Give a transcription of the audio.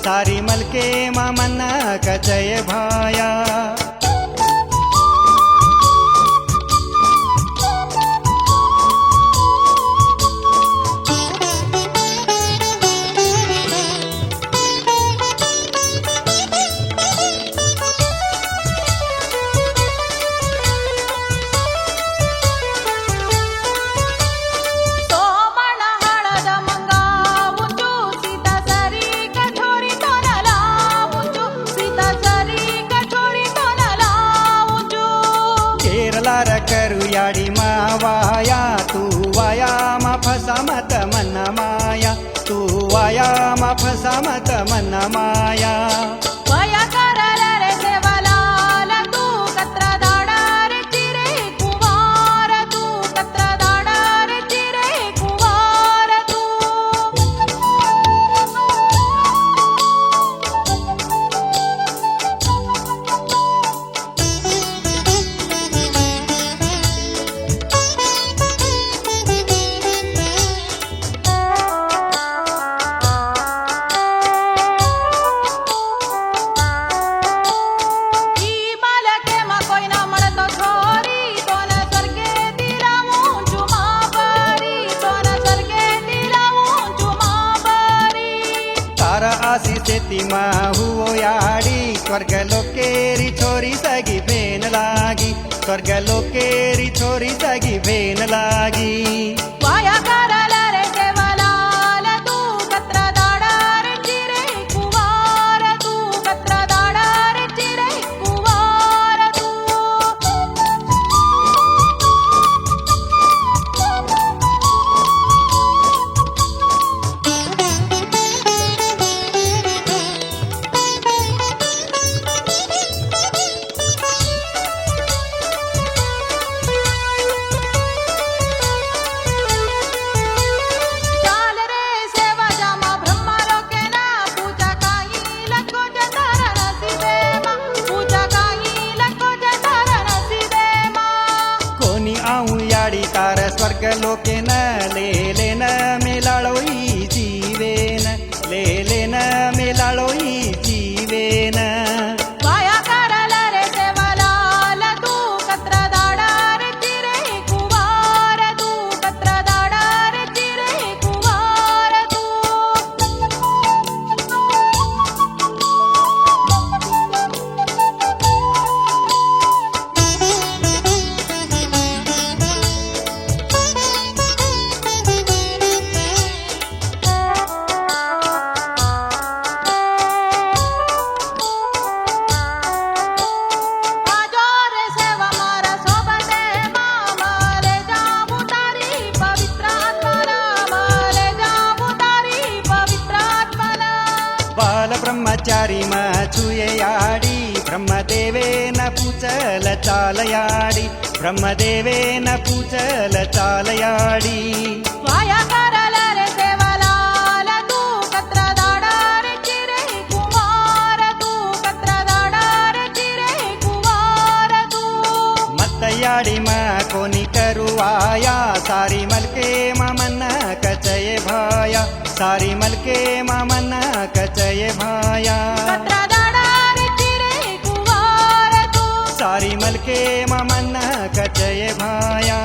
सारी मलके मामन्ना कचय भाया। करू याडी मावाया तू वाया मा फसा मत मन माया तू वाया मा फसा मत मन माया। वाया करला रे देवालाल तू कत्रा दाडा रे चिरे कुवार तू कत्रा दाडा रे चिरे कुवार तू। आसी सेती हुओ याडी स्वर्ग लोकेरी छोरी सगी भेन लागी स्वर्ग लोकेरी छोरी सगी भेन लागी। वाया करला रे देवालाल तू कत्रा दाडा रे चिरे कुवार तू कत्रा दाडा रे चिरे कुवार तू। तार स्वर्ग लोके न ले लेन मेलाळोई जीवेन ले लेन मेलाळोई जीवेन। वाया करला रे देवालाल तू कत्रा दाडा रे चिरे कुवार तू कत्रा दाडा रे चिरे कुवार तू। ब्रह्मचारी छुये याडी ब्रह्मदेवेन पूचल चालयाडी ब्रह्मदेवेन पूचल चालयाडी। वाया करला रे देवालाल तू कत्रा दाडा रे चिरे कुवार तू कत्रा दाडा रे चिरे कुवार तू। मत याडी कोणी करुवाया सारी मलके मामन्ना कचय भाया सारी मलके मामन्ना कचय भाया। कत्रा दाडा रे चिरे कुवार तू सारी मलके मामन्ना कचय भाया।